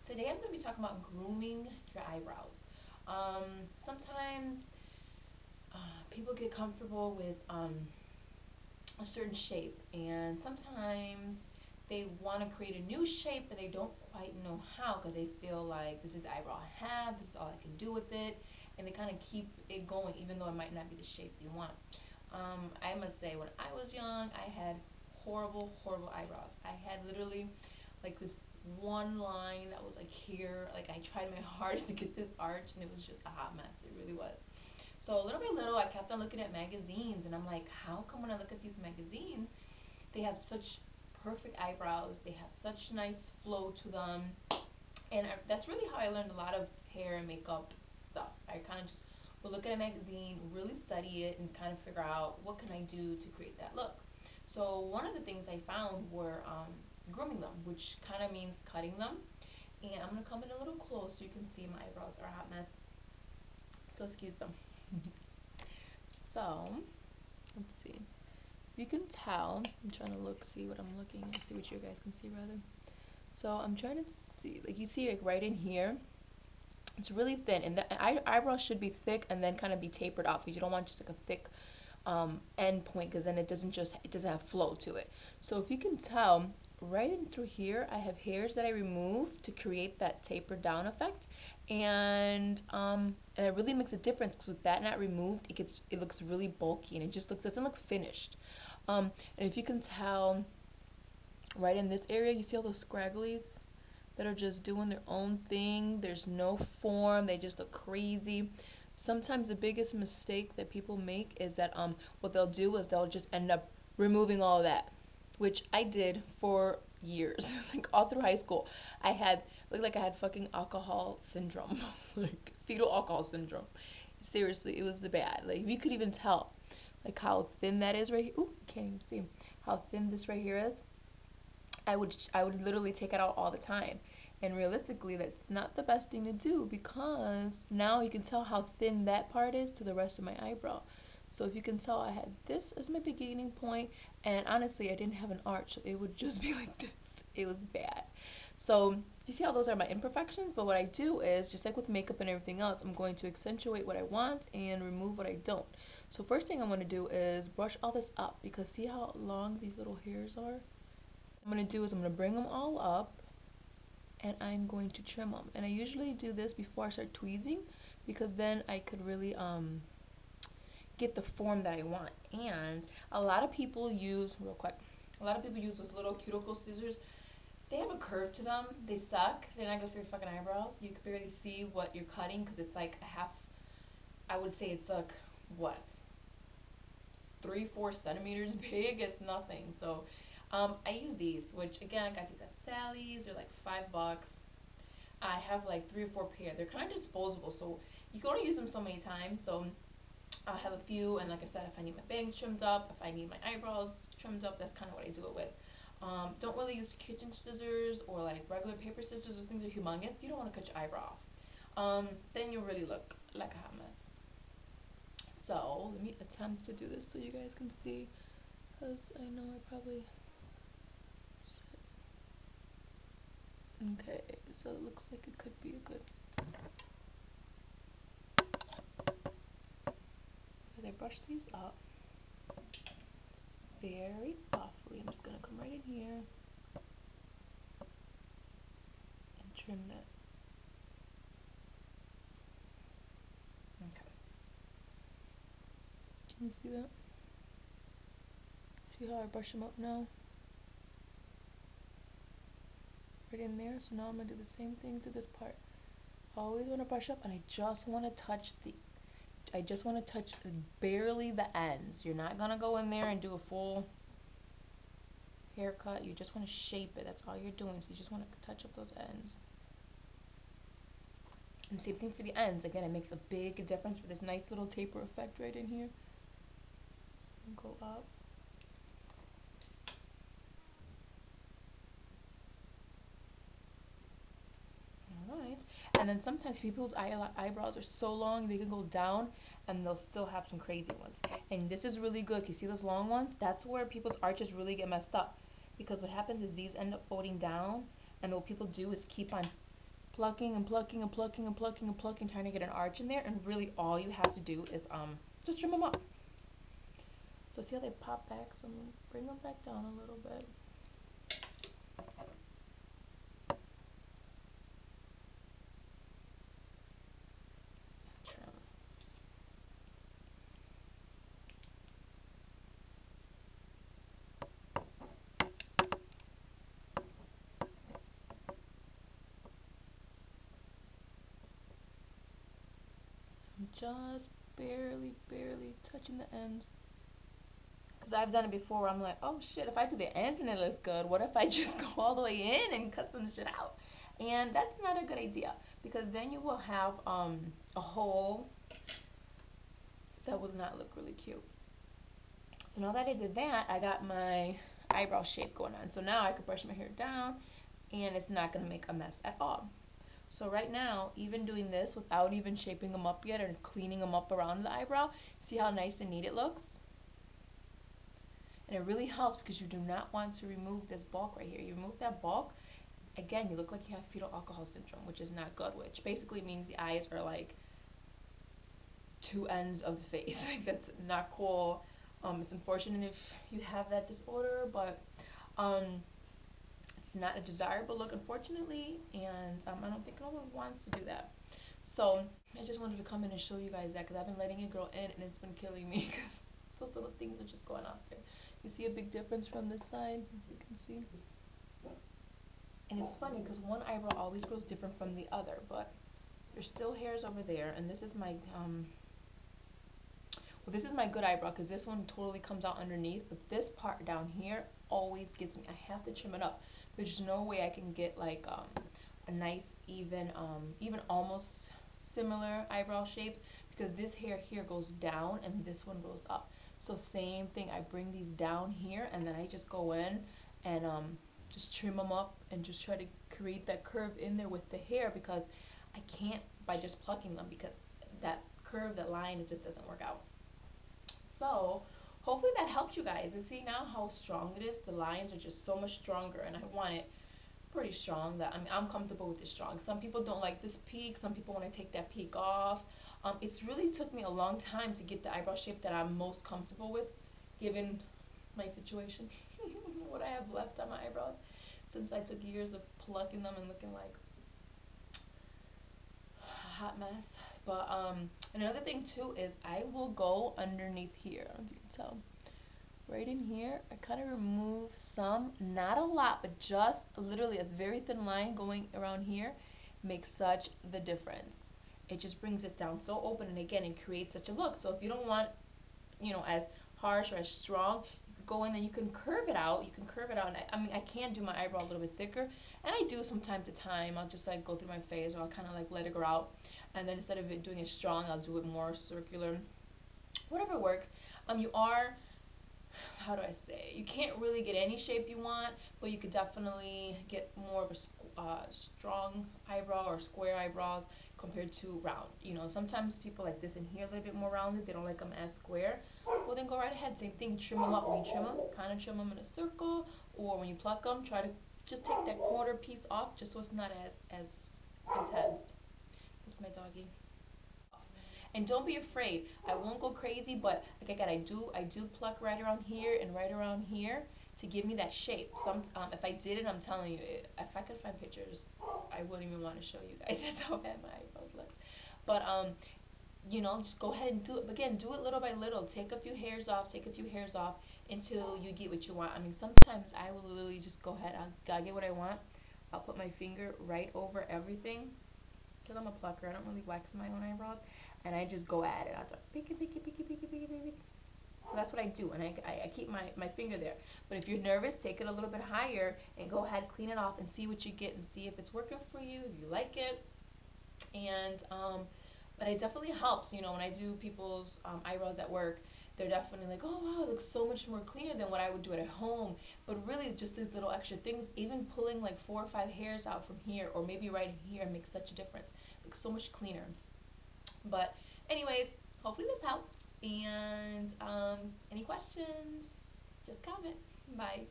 Today I'm going to be talking about grooming your eyebrows. Sometimes people get comfortable with a certain shape, and sometimes they want to create a new shape, but they don't quite know how because they feel like this is the eyebrow I have, this is all I can do with it, and they kind of keep it going even though it might not be the shape they want. I must say, when I was young, I had horrible, horrible eyebrows. I had literally like this one line that was like here. Like I tried my hardest to get this arch, and it was just a hot mess. It really was. So little by little, I kept on looking at magazines, and I'm like, how come when I look at these magazines, they have such perfect eyebrows, they have such nice flow to them, and that's really how I learned a lot of hair and makeup stuff. I kind of just would look at a magazine, really study it, and kind of figure out what can I do to create that look. So one of the things I found were grooming them, which kind of means cutting them. And I'm going to come in a little close so you can see my eyebrows are a hot mess. So excuse them. So, let's see. You can tell, I'm trying to look, see what I'm looking at, see what you guys can see rather. So I'm trying to see, like you see like right in here, it's really thin, and the eyebrow should be thick and then kind of be tapered off because you don't want just like a thick end point, because then it doesn't have flow to it. So if you can tell, right in through here, I have hairs that I removed to create that tapered down effect, and it really makes a difference because with that not removed, it looks really bulky and it just doesn't look finished. And if you can tell, right in this area, you see all those scragglies that are just doing their own thing. There's no form. They just look crazy. Sometimes the biggest mistake that people make is that what they'll do is they'll just end up removing all of that, which I did for years. Like all through high school, I had looked like I had fucking alcohol syndrome, like fetal alcohol syndrome. Seriously, it was bad. Like you could even tell, like how thin that is right here. Ooh, you can't even see how thin this right here is. I would literally take it out all the time. And realistically, that's not the best thing to do because now you can tell how thin that part is to the rest of my eyebrow. So if you can tell, I had this as my beginning point, and honestly, I didn't have an arch, so it would just be like this. It was bad. So you see how those are my imperfections? But what I do is, just like with makeup and everything else, I'm going to accentuate what I want and remove what I don't. So first thing I'm going to do is brush all this up, because see how long these little hairs are? I'm going to do is I'm going to bring them all up, and I'm going to trim them. And I usually do this before I start tweezing because then I could really get the form that I want. And a lot of people use, real quick, a lot of people use those little cuticle scissors. They have a curve to them. They suck. They're not good for your fucking eyebrows. You can barely see what you're cutting because it's like a half, I would say it's like, what, 3-4 centimeters big. It's nothing. So I use these, which again, I got these at Sally's. They're like $5. I have like 3 or 4 pair. They're kind of disposable, so you can only use them so many times. So I'll have a few, and like I said, if I need my bangs trimmed up, if I need my eyebrows trimmed up, that's kind of what I do it with. Don't really use kitchen scissors or like regular paper scissors. Those things are humongous. You don't want to cut your eyebrow off. Then you really look like a hot mess. So let me attempt to do this so you guys can see, because I know I probably. Okay, so it looks like it could be a good. As I brush these up very softly, I'm just gonna come right in here and trim that. Okay. Can you see that? See how I brush them up now? Right in there. So now I'm gonna do the same thing to this part. I always want to brush up, and I just want to touch barely the ends. You're not gonna go in there and do a full haircut. You just want to shape it. That's all you're doing. So you just want to touch up those ends. And same thing for the ends. Again, it makes a big difference for this nice little taper effect right in here. And go up. Alright. And then sometimes people's eyebrows are so long they can go down and they'll still have some crazy ones. And this is really good. You see those long ones? That's where people's arches really get messed up. Because what happens is these end up folding down, and what people do is keep on plucking and plucking and plucking and plucking and plucking, trying to get an arch in there, and really all you have to do is just trim them up. So see how they pop back? So I'm going to bring them back down a little bit. Trim. I'm just barely touching the ends. Because I've done it before where I'm like, oh shit, if I do the ends and it looks good, what if I just go all the way in and cut some shit out? And that's not a good idea, because then you will have a hole that would not look really cute. So now that I did that, I got my eyebrow shape going on. So now I can brush my hair down and it's not going to make a mess at all. So right now, even doing this without even shaping them up yet or cleaning them up around the eyebrow, see how nice and neat it looks? And it really helps because you do not want to remove this bulk right here. You remove that bulk, again, you look like you have fetal alcohol syndrome, which is not good, which basically means the eyes are like two ends of the face. Like, that's not cool. It's unfortunate if you have that disorder, but it's not a desirable look, unfortunately, and I don't think no one wants to do that. So I just wanted to come in and show you guys that, because I've been letting it grow in and it's been killing me because those little things are just going out there. You see a big difference from this side? You can see. And it's funny because one eyebrow always grows different from the other, but there's still hairs over there, and this is my well, this is my good eyebrow because this one totally comes out underneath, but this part down here always gets me. I have to trim it up. There's no way I can get like a nice even almost similar eyebrow shapes, because this hair here goes down and this one goes up. So same thing, I bring these down here and then I just go in and just trim them up and just try to create that curve in there with the hair, because I can't by just plucking them, because that curve, that line, it just doesn't work out. So hopefully that helped you guys. And see now how strong it is? The lines are just so much stronger, and I want it pretty strong. That I'm comfortable with it strong. Some people don't like this peak. Some people want to take that peak off. It's really took me a long time to get the eyebrow shape that I'm most comfortable with, given my situation, what I have left on my eyebrows, since I took years of plucking them and looking like a hot mess. But another thing too is I will go underneath here. I don't know if you can tell. Right in here, I kind of remove some, not a lot, but just literally a very thin line going around here makes such the difference. It just brings it down so open, and again, it creates such a look. So if you don't want, as harsh or as strong, you could go in and you can curve it out. You can curve it out, and I mean, I can do my eyebrow a little bit thicker, and I do from time to time. I'll just like go through my phase, or I'll kind of like let it grow out, and then instead of it doing it strong, I'll do it more circular. Whatever works. You are, how do I say, you can't really get any shape you want, but you could definitely get more of a strong eyebrow or square eyebrows compared to round. Sometimes people like this in here a little bit more rounded. They don't like them as square. Well, then go right ahead. Same thing. Trim them up. When you trim them, kind of trim them in a circle, or when you pluck them, try to just take that quarter piece off, just so it's not as intense. That's my doggy. And don't be afraid. I won't go crazy, but like again, I do pluck right around here and right around here to give me that shape. If I did it, I'm telling you, if I could find pictures, I wouldn't even want to show you guys. That's how bad my eyebrows look. But just go ahead and do it. But again, do it little by little. Take a few hairs off. Take a few hairs off until you get what you want. I mean, sometimes I will literally just go ahead. I'll get what I want. I'll put my finger right over everything, because I'm a plucker. I don't really wax my own eyebrows, and I just go at it. I just pick it, pick it, pick it, pick it, pick it, pick it. So that's what I do, and I keep my finger there. But if you're nervous, take it a little bit higher and go ahead, clean it off, and see what you get, and see if it's working for you, if you like it. And but it definitely helps. When I do people's eyebrows at work, they're definitely like, oh wow, it looks so much more cleaner than what I would do at home. But really, just these little extra things, even pulling like 4 or 5 hairs out from here, or maybe right in here, makes such a difference. It looks so much cleaner. But anyways, hopefully this helped. And any questions, just comment. Bye.